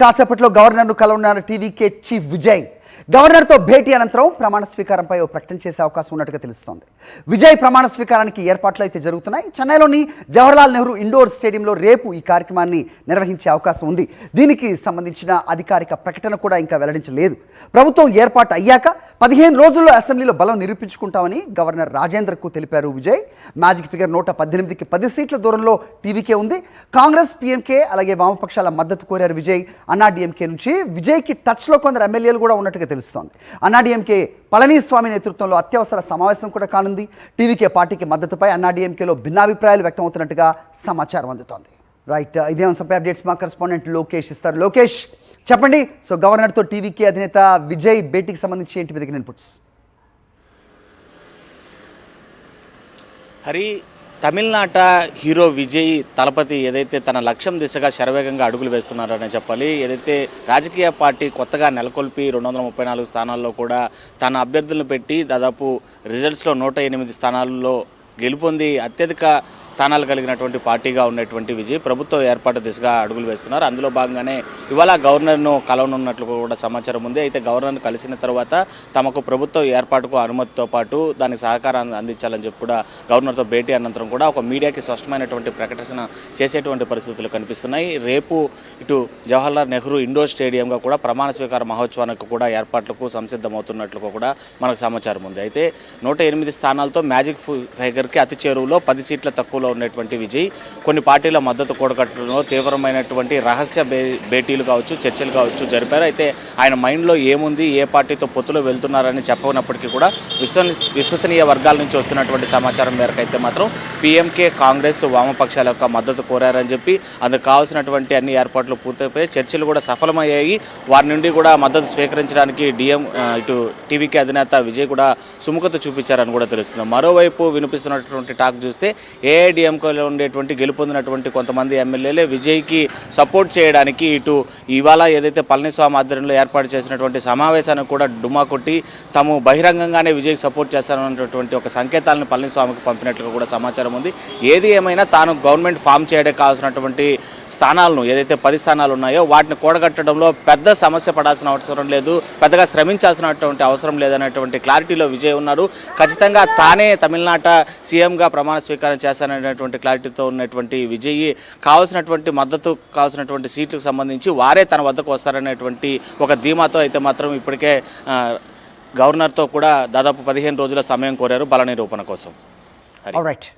కాసేపట్లో గవర్నర్ను కలవనున్నారు TVK chief Vijay. గవర్నర్తో భేటీ అనంతరం ప్రమాణ స్వీకారంపై ఓ ప్రకటన చేసే అవకాశం ఉన్నట్టుగా తెలుస్తోంది. విజయ్ ప్రమాణ స్వీకారానికి ఏర్పాట్లు అయితే జరుగుతున్నాయి. చెన్నైలోని జవహర్లాల్ నెహ్రూ ఇండోర్ స్టేడియంలో రేపు ఈ కార్యక్రమాన్ని నిర్వహించే అవకాశం ఉంది. దీనికి సంబంధించిన అధికారిక ప్రకటన కూడా ఇంకా వెల్లడించలేదు. ప్రభుత్వం ఏర్పాటు అయ్యాక 15 రోజుల్లో అసెంబ్లీలో బలం నిరూపించుకుంటామని గవర్నర్ రాజేంద్రకు తెలిపారు విజయ్. మ్యాజిక్ ఫిగర్ 118కి 10 సీట్ల దూరంలో టీవీకే ఉంది. కాంగ్రెస్, పీఎంకే అలాగే వామపక్షాల మద్దతు కోరారు విజయ్. అన్నాడీఎంకే నుంచి విజయ్కి టచ్లో కొందరు ఎమ్మెల్యేలు కూడా ఉన్నట్టుగా తెలుస్తోంది. అన్నాడీఎంకే పళనిస్వామి నేతృత్వంలో అత్యవసర సమావేశం కూడా కానుంది. టీవీకే పార్టీకి మద్దతుపై అన్నాడీఎంకేలో భిన్నాభిప్రాయాలు వ్యక్తం అవుతున్నట్టుగా సమాచారం అందుతోంది. రైట్, ఇదే అంశంపై అప్డేట్స్ మా కరెస్పాండెంట్ లోకేష్ ఇస్తారు. లోకేష్ చెప్పండి, సో గవర్నర్తో టీవీకే అధినేత విజయ్ భేటీకి సంబంధించి ఏంటి మీ దగ్గర ఇన్పుట్స్? హరి, తమిళనాట హీరో విజయ్ తలపతి ఏదైతే తన లక్ష్యం దిశగా శరవేగంగా అడుగులు వేస్తున్నారనే చెప్పాలి. ఏదైతే రాజకీయ పార్టీ కొత్తగా నెలకొల్పి 234 స్థానాల్లో కూడా తన అభ్యర్థులను పెట్టి దాదాపు రిజల్ట్స్లో 108 స్థానాల్లో గెలుపొంది అత్యధిక స్థానాలు కలిగినటువంటి పార్టీగా ఉన్నటువంటి విజయ్ ప్రభుత్వ ఏర్పాటు దిశగా అడుగులు వేస్తున్నారు. అందులో భాగంగానే ఇవాళ గవర్నర్ను కలవనున్నట్లు కూడా సమాచారం ఉంది. అయితే గవర్నర్ను కలిసిన తర్వాత తమకు ప్రభుత్వ ఏర్పాటుకు అనుమతితో పాటు దానికి సహకారాన్ని అందించాలని చెప్పి కూడా గవర్నర్తో భేటీ అనంతరం కూడా ఒక మీడియాకి స్పష్టమైనటువంటి ప్రకటన చేసేటువంటి పరిస్థితులు కనిపిస్తున్నాయి. రేపు ఇటు జవహర్లాల్ నెహ్రూ ఇండోర్ స్టేడియంగా కూడా ప్రమాణ స్వీకార మహోత్సవానికి కూడా ఏర్పాట్లకు సంసిద్ధమవుతున్నట్లు కూడా మనకు సమాచారం ఉంది. అయితే 108 స్థానాలతో మ్యాజిక్ ఫిగర్కి అతి చేరువలో 10 సీట్ల తక్కువలో ఉన్నటువంటి విజయ్ కొన్ని పార్టీల మద్దతు కూడగట్టడంలో తీవ్రమైనటువంటి రహస్య భేటీలు కావచ్చు, చర్చలు కావచ్చు జరిపారు. అయితే ఆయన మైండ్లో ఏముంది, ఏ పార్టీతో పొత్తులో వెళ్తున్నారని చెప్పనప్పటికీ కూడా విశ్వసనీయ వర్గాల నుంచి వస్తున్నటువంటి సమాచారం మేరకు అయితే మాత్రం పీఎంకే, కాంగ్రెస్, వామపక్షాల యొక్క మద్దతు కోరారని చెప్పి అందుకు కావాల్సినటువంటి అన్ని ఏర్పాట్లు పూర్తయిపోయి చర్చలు కూడా సఫలమయ్యాయి. వారి నుండి కూడా మద్దతు స్వీకరించడానికి ఇటు టీవీకే అధినేత విజయ్ కూడా సుముఖత చూపించారని కూడా తెలుస్తుంది. మరోవైపు వినిపిస్తున్నటువంటి టాక్ చూస్తే ఏఐడిఎంకేలో ఉండేటువంటి గెలుపొందినటువంటి కొంతమంది ఎమ్మెల్యేలే విజయ్కి సపోర్ట్ చేయడానికి ఇటు ఇవాళ ఏదైతే పళనిస్వామి ఆధ్వర్యంలో ఏర్పాటు చేసినటువంటి సమావేశానికి కూడా డుమ్మా కొట్టి తాము బహిరంగంగానే విజయ్కి సపోర్ట్ చేస్తానన్నటువంటి ఒక సంకేతాలను పళనిస్వామికి పంపినట్లుగా కూడా సమాచారం ఉంది. ఏది ఏమైనా తాను గవర్నమెంట్ ఫామ్ చేయడానికి కావాల్సినటువంటి స్థానాలను ఏదైతే 10 స్థానాలు ఉన్నాయో వాటిని కూడగట్టడంలో పెద్ద సమస్య పడాల్సిన అవసరం లేదు, పెద్దగా శ్రమించాల్సినటువంటి అవసరం లేదనేటువంటి క్లారిటీలో విజయ్ ఉన్నారు. ఖచ్చితంగా తానే తమిళనాట సీఎంగా ప్రమాణ స్వీకారం చేస్తాననేటువంటి క్లారిటీతో ఉన్నటువంటి విజయ్ కావాల్సినటువంటి మద్దతు, కావాల్సినటువంటి సీట్లకు సంబంధించి వారే తన వద్దకు వస్తారనేటువంటి ఒక ధీమాతో అయితే మాత్రం ఇప్పటికే గవర్నర్తో కూడా దాదాపు 15 రోజుల సమయం కోరారు బల నిరూపణ కోసం.